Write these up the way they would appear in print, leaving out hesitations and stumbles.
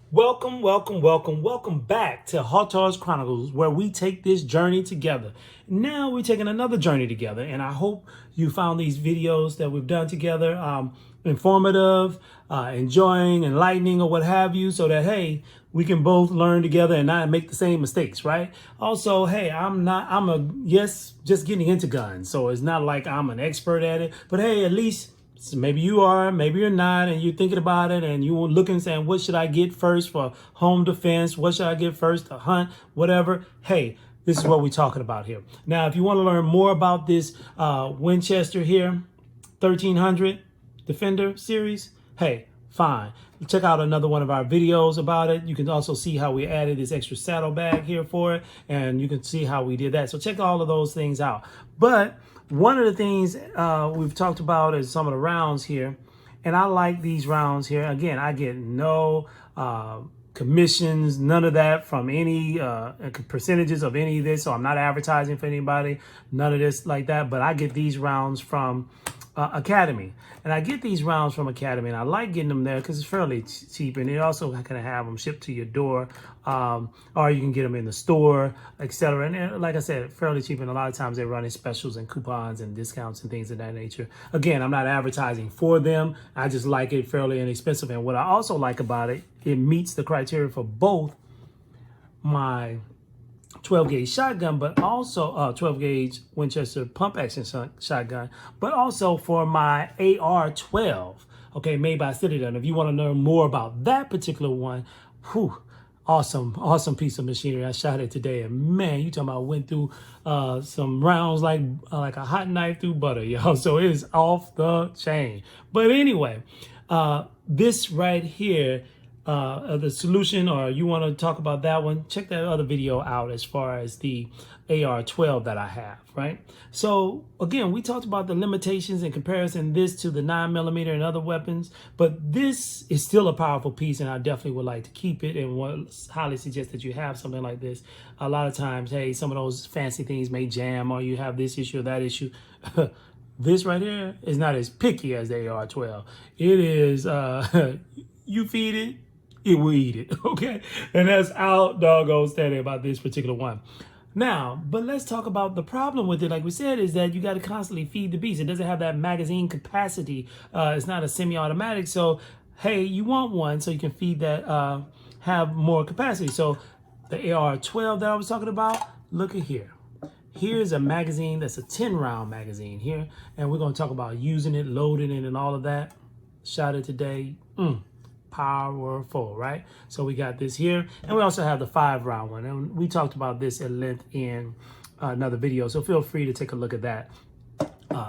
Welcome back to Hawtar's Chronicles, where we take this journey together. Now we're taking another journey together, and I hope you found these videos that we've done together informative, enjoying, enlightening, or what have you, so that, hey, we can both learn together and not make the same mistakes, right? Also, hey, just getting into guns, so it's not like I'm an expert at it, but hey, at least so maybe you are, maybe you're not, and you're thinking about it, and you're looking, saying, what should I get first for home defense? What should I get first to hunt? Whatever. Hey, this is what we're talking about here. Now, if you want to learn more about this Winchester here, 1300 Defender series, hey, fine. Check out another one of our videos about it. You can also see how we added this extra saddlebag here for it, and you can see how we did that. So check all of those things out. But one of the things we've talked about is some of the rounds here, and I like these rounds here. Again, I get no commissions, none of that from any percentages of any of this, so I'm not advertising for anybody, none of this like that, but I get these rounds from Academy, and I get these rounds from Academy, and I like getting them there because it's fairly cheap, and they also can have them shipped to your door, or you can get them in the store, etc. And like I said, fairly cheap, and a lot of times they're running specials and coupons and discounts and things of that nature. Again, I'm not advertising for them. I just like it fairly inexpensive, and what I also like about it, it meets the criteria for both my 12 gauge shotgun, but also 12 gauge Winchester pump action shotgun, but also for my AR-12, okay, made by Citadel. If you want to learn more about that particular one, whew, awesome piece of machinery. I shot it today, and man, you talking about went through some rounds like a hot knife through butter, y'all. So it is off the chain. But anyway, this right here, the solution, or you want to talk about that one, check that other video out as far as the AR-12 that I have, right? So again, we talked about the limitations in comparison this to the 9mm and other weapons, but this is still a powerful piece, and I definitely would like to keep it, and would highly suggest that you have something like this. A lot of times, hey, some of those fancy things may jam, or you have this issue or that issue. This right here is not as picky as the AR-12. It is, you feed it, it will eat it, okay? And that's out doggone standing about this particular one. Now, but let's talk about the problem with it. Like we said, is that you got to constantly feed the beast. It doesn't have that magazine capacity. It's not a semi-automatic. So, hey, you want one so you can feed that, have more capacity. So the AR-12 that I was talking about, look at here. Here's a magazine that's a 10-round magazine here. And we're going to talk about using it, loading it, and all of that. Shot it today. Powerful, right? So we got this here, and we also have the 5-round one, and we talked about this at length in another video, so feel free to take a look at that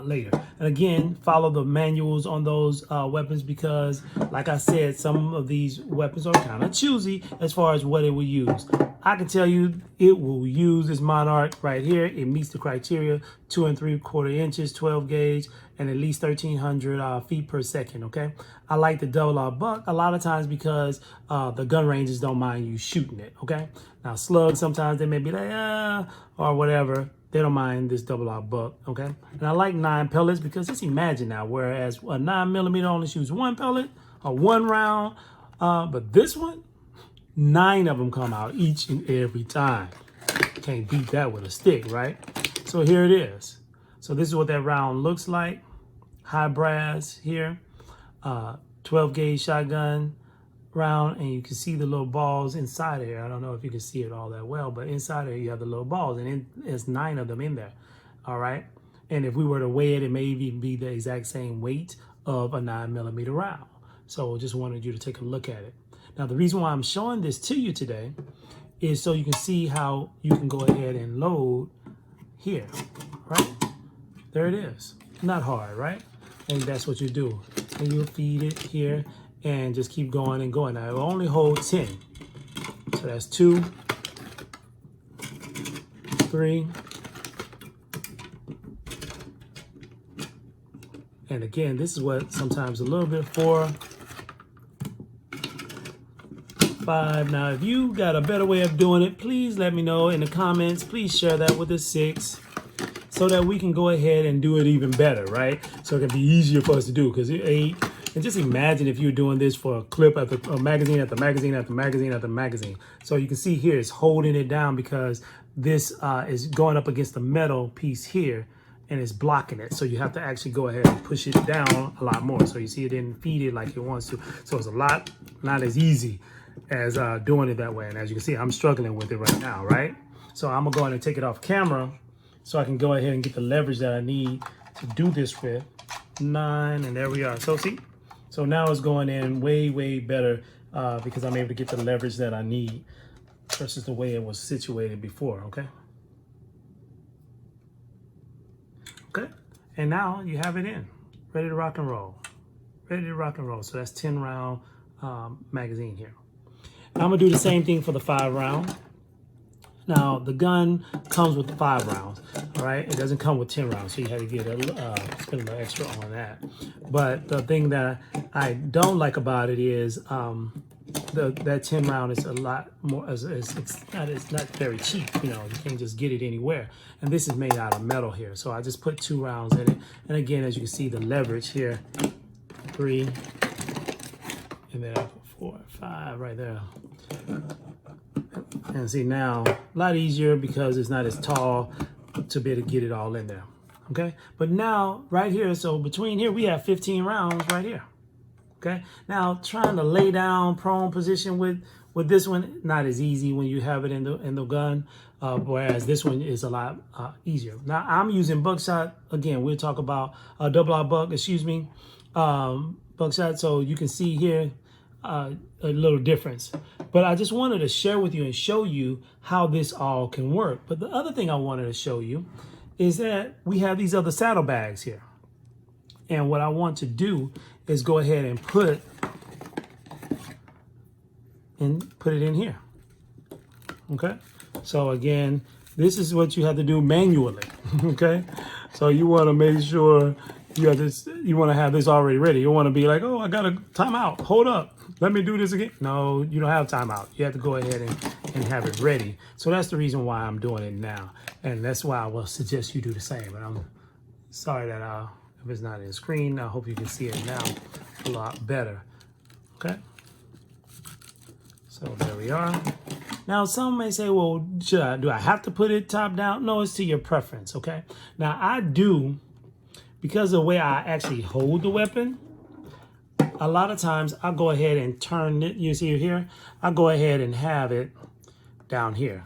later. And again, follow the manuals on those weapons, because like I said, some of these weapons are kind of choosy as far as what it will use. I can tell you it will use this Monarch right here. It meets the criteria: 2 3/4 inches, 12 gauge, and at least 1,300 feet per second, okay? I like the double-R buck a lot of times because the gun ranges don't mind you shooting it, okay? Now, slugs, sometimes they may be like, or whatever. They don't mind this double-R buck, okay? And I like 9 pellets because just imagine now, whereas a 9mm only shoots 1 pellet or 1 round, but this one, 9 of them come out each and every time. Can't beat that with a stick, right? So here it is. So this is what that round looks like. High brass here, 12 gauge shotgun round, and you can see the little balls inside of here. I don't know if you can see it all that well, but inside of here you have the little balls, and there's 9 of them in there. All right, and if we were to weigh it, it may even be the exact same weight of a 9mm round. So just wanted you to take a look at it. Now, the reason why I'm showing this to you today is so you can see how you can go ahead and load here, right? There it is. Not hard, right? And that's what you do. And you'll feed it here and just keep going and going. Now, it will only hold 10. So that's 2, 3. And again, this is what sometimes a little bit 4, 5. Now, if you got a better way of doing it, please let me know in the comments. Please share that with the 6. So that we can go ahead and do it even better, right? So it can be easier for us to do, because 8, And just imagine if you're doing this for a clip at a magazine after magazine after magazine after magazine. So you can see here it's holding it down because this is going up against the metal piece here and it's blocking it. So you have to actually go ahead and push it down a lot more. So you see it didn't feed it like it wants to. So it's a lot, not as easy as doing it that way. And as you can see, I'm struggling with it right now, right? So I'm gonna go ahead and take it off camera so I can go ahead and get the leverage that I need to do this with. 9, and there we are. So see, so now it's going in way, way better because I'm able to get the leverage that I need versus the way it was situated before, okay? Okay, and now you have it in, ready to rock and roll. Ready to rock and roll. So that's 10 round magazine here. I'm gonna do the same thing for the 5 round. Now the gun comes with 5 rounds, all right? It doesn't come with 10 rounds, so you have to get spend a little extra on that. But the thing that I don't like about it is that 10 round is a lot more, it's not very cheap, you know, you can't just get it anywhere. And this is made out of metal here. So I just put 2 rounds in it. And again, as you can see, the leverage here, 3, and then I put 4, 5 right there. And see now, a lot easier because it's not as tall to be able to get it all in there, okay? But now, right here, so between here, we have 15 rounds right here, okay? Now, trying to lay down prone position with this one, not as easy when you have it in the gun, whereas this one is a lot easier. Now, I'm using buckshot. Again, we'll talk about double R buck, buckshot, so you can see here, a little difference. But I just wanted to share with you and show you how this all can work. But the other thing I wanted to show you is that we have these other saddlebags here. And what I want to do is go ahead and put it in here. Okay? So again, this is what you have to do manually. Okay? So you want to make sure you want to have this already ready. You want to be like, oh, I got a timeout. Hold up. Let me do this again. No, you don't have timeout. You have to go ahead and have it ready. So that's the reason why I'm doing it now. And that's why I will suggest you do the same. And I'm sorry that if it's not in the screen, I hope you can see it now a lot better. Okay. So there we are. Now, some may say, well, do I have to put it top down? No, it's to your preference. Okay. Now, I do, because of the way I actually hold the weapon, a lot of times I'll go ahead and turn it. You see here? I'll go ahead and have it down here.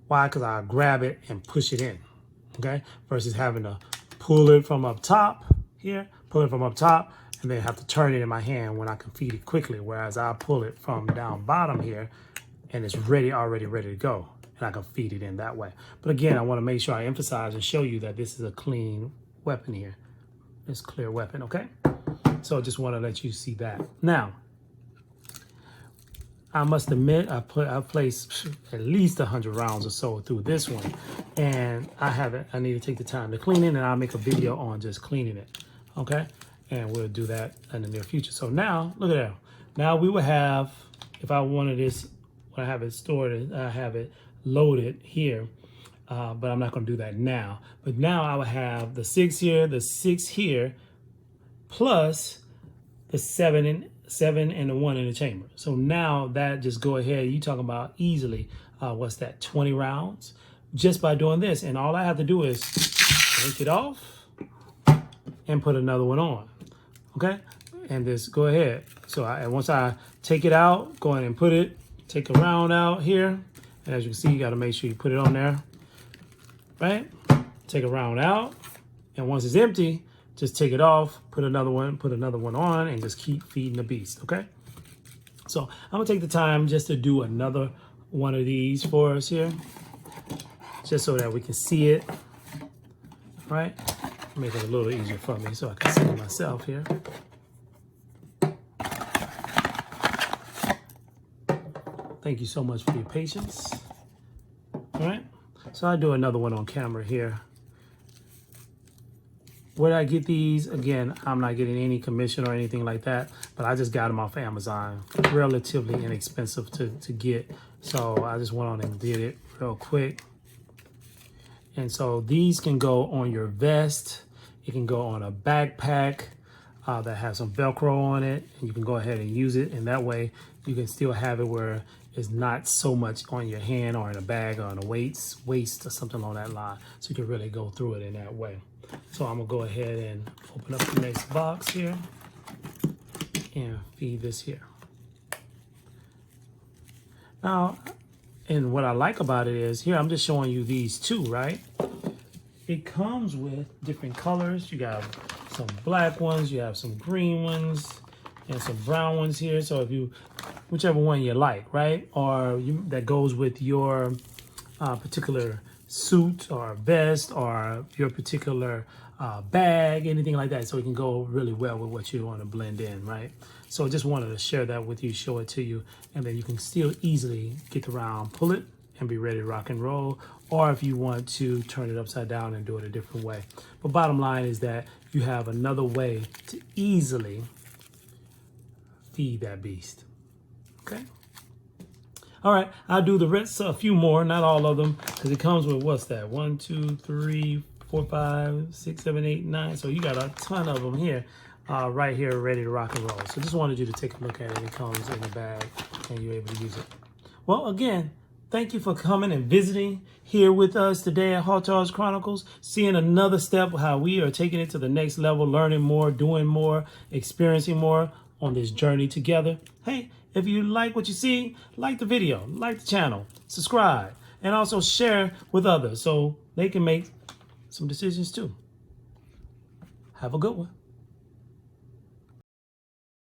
Why? Because I grab it and push it in, okay? Versus having to pull it from up top here, pull it from up top, and then have to turn it in my hand when I can feed it quickly. Whereas I pull it from down bottom here, and it's already ready to go, and I can feed it in that way. But again, I want to make sure I emphasize and show you that this is a clean weapon here. It's a clear weapon, okay? So I just want to let you see that. Now, I must admit, I placed at least 100 rounds or so through this one, and I need to take the time to clean it, and I'll make a video on just cleaning it, okay? And we'll do that in the near future. So now, look at that. Now we will have, if I wanted this, when I have it stored, I have it loaded here, but I'm not going to do that now. But now I will have the 6 here, the 6 here, plus the 7 and the 1 in the chamber. So now that just go ahead, you talking about easily, what's that, 20 rounds just by doing this. And all I have to do is take it off and put another one on, okay? And just go ahead. So once I take it out, go ahead and take a round out here. And as you can see, you got to make sure you put it on there, right? Take a round out. And once it's empty, just take it off, put another one on, and just keep feeding the beast, okay? So I'm gonna take the time just to do another one of these for us here, just so that we can see it, right? Make it a little easier for me so I can see it myself here. Thank you so much for your patience, all right? So I do another one on camera here. Where I get these, again, I'm not getting any commission or anything like that, but I just got them off Amazon, relatively inexpensive to get. So I just went on and did it real quick. And so these can go on your vest. It can go on a backpack. that has some Velcro on it, and you can go ahead and use it, and that way you can still have it where it's not so much on your hand or in a bag or on a waist or something along that line, so you can really go through it in that way. So I'm gonna go ahead and open up the next box here and feed this here. Now, and what I like about it is, here I'm just showing you these two, right? It comes with different colors. You got some black ones, you have some green ones, and some brown ones here. So if you, whichever one you like, right? Or that goes with your particular suit or vest or your particular bag, anything like that. So it can go really well with what you want to blend in, right? So I just wanted to share that with you, show it to you, and then you can still easily get around, pull it, and be ready to rock and roll. Or if you want to turn it upside down and do it a different way. But bottom line is that you have another way to easily feed that beast. Okay. All right, I'll do the rest, a few more, not all of them, because it comes with, what's that? 1, 2, 3, 4, 5, 6, 7, 8, 9. So you got a ton of them here, right here, ready to rock and roll. So just wanted you to take a look at it. It comes in the bag, and you're able to use it. Well, again, thank you for coming and visiting here with us today at Hot Toys Chronicles, seeing another step of how we are taking it to the next level, learning more, doing more, experiencing more on this journey together. Hey, if you like what you see, like the video, like the channel, subscribe, and also share with others so they can make some decisions too. Have a good one.